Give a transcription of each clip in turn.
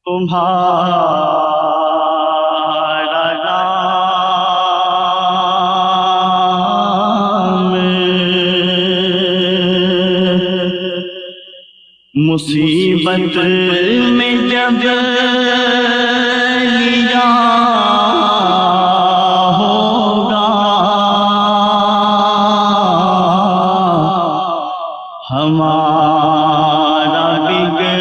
تمہارا نام مصیبت میں جب لیا ہوگا ہمارا بگڑا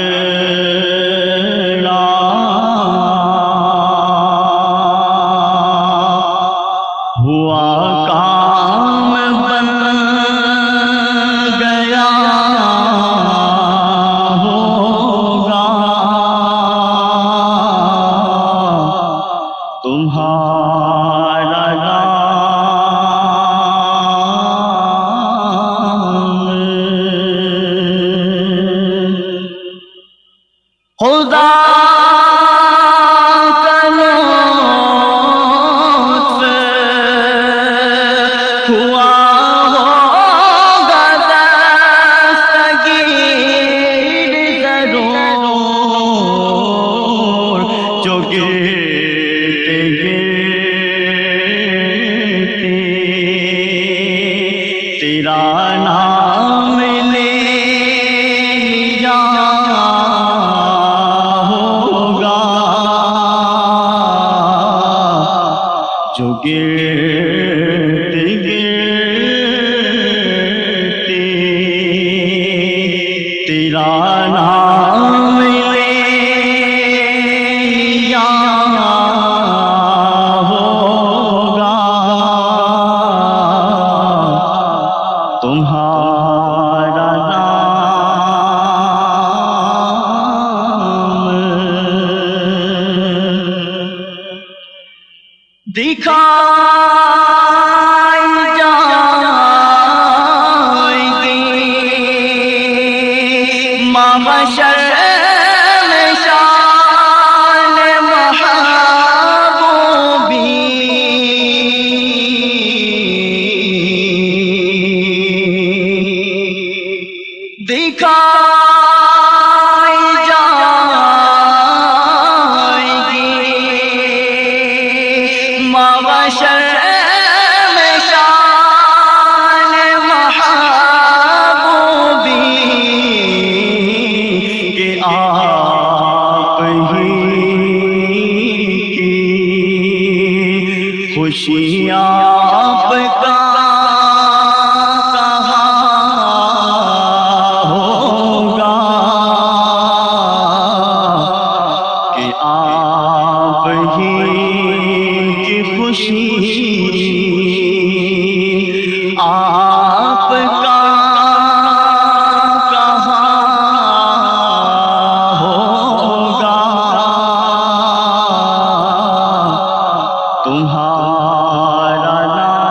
ہوا کام بن گیا ہوگا تمہارا خدا کا لطف ہوا ہوگا دستگیر ضرور جو گرتے گرتے تیرا نام لے لیا جو گرتے گرتے تیرا نام لے لیا ہوگا تمہارا نام دکھائی جائے گی محشر میں شان محبوبی دکھائی جائے گی محشر میں شان محبوبی کہ آپ ہی کی خوشی آپ کا ہوگا کہ آپ ہی کی خوشی آپ کا کہاں ہوگا تمہارا نام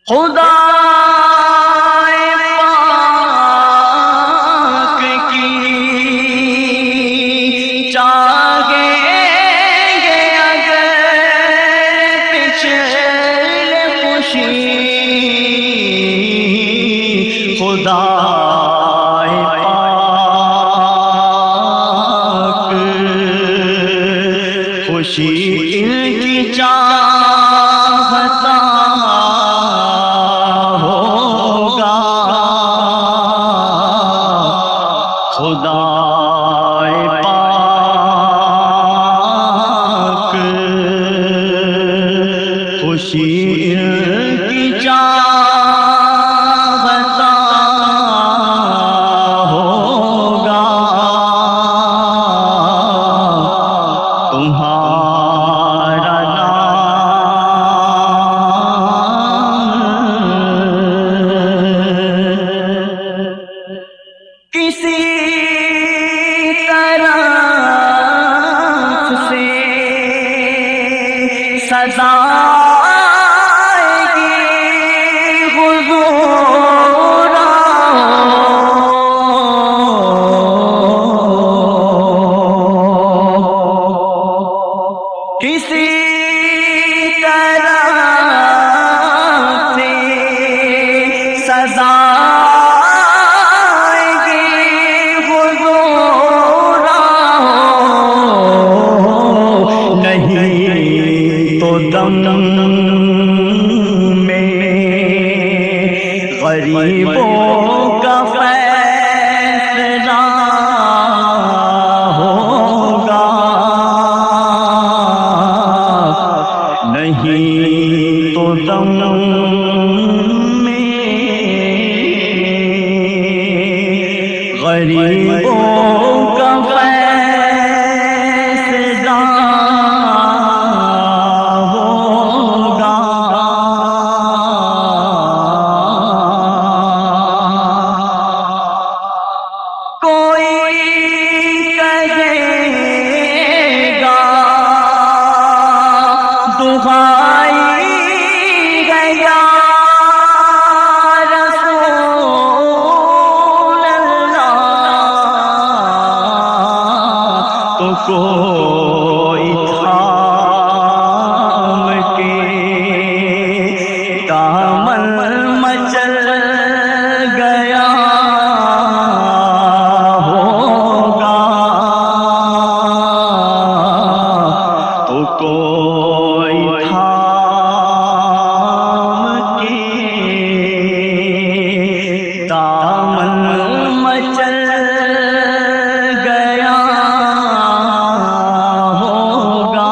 خدا خدا پاک خوشی ان کی چاہتا ہوگا خدا پاک خوشی ان کی چاہتا ہوگا تمہارا نام کسی طرح سے سزا کسی طرح سے تنہائی گیا رسول اللہ تو کوئی تھام کے دامن مچل گیا ہوگا تو کوئی تھام کے دامن مچل گیا ہوگا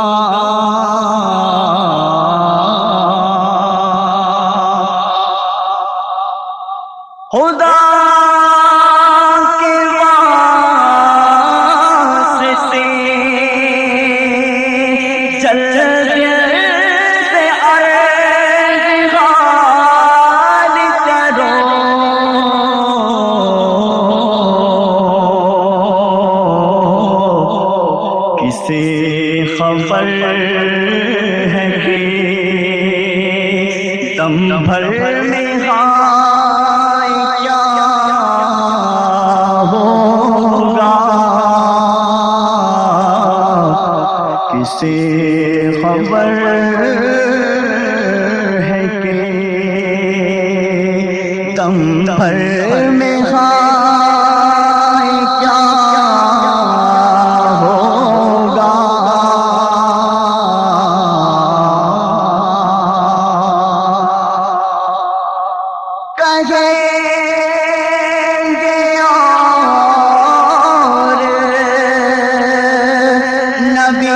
خدا کے واسطے جلدی سے عرض حال کرو کسے خبر ہے کہ دم بھر میں کسے خبر ہے کہ دم بھر میں کیا ہوگا کہیں گے اور نبی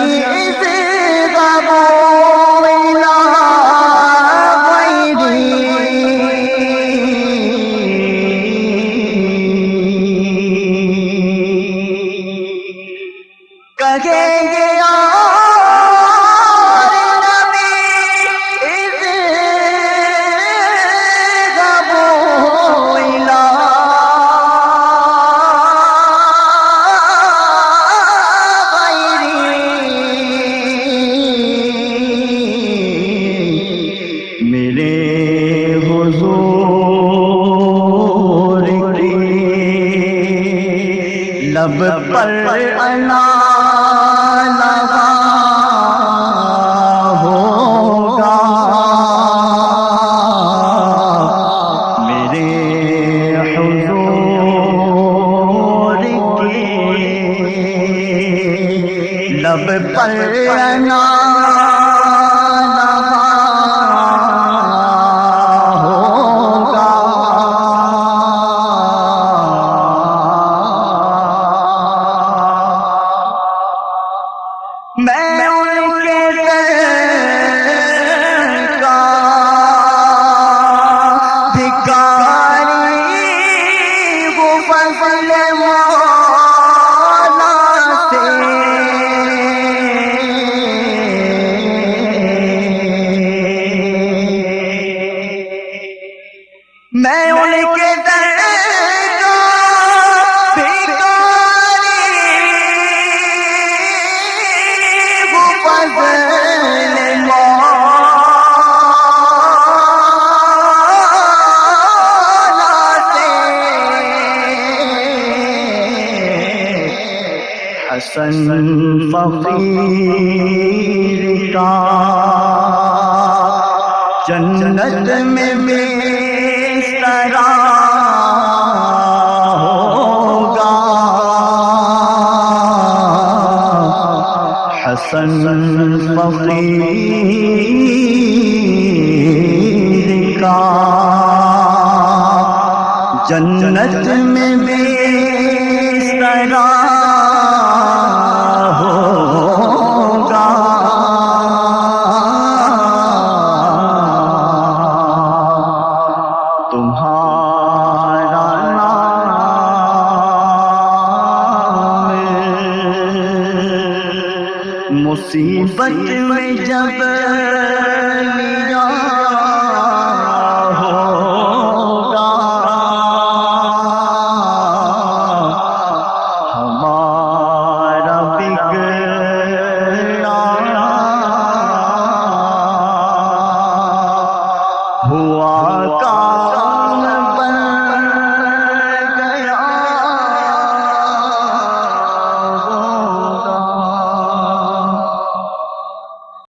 کہیں گے اور نبی اذ ذهبوا إلى غيري میرے حضور کی لب پر انا لگا ہوگا میرے حضور کی لب پر انا میں ان کے در کا بھکاری وہ فضل مولا سے میں ان کے در حسن فقیر کا جنت میں بسترا ہوگا حسن فقیر کا جنت میں بسترا ہوگا تمہارا نام مصیبت میں جب لیا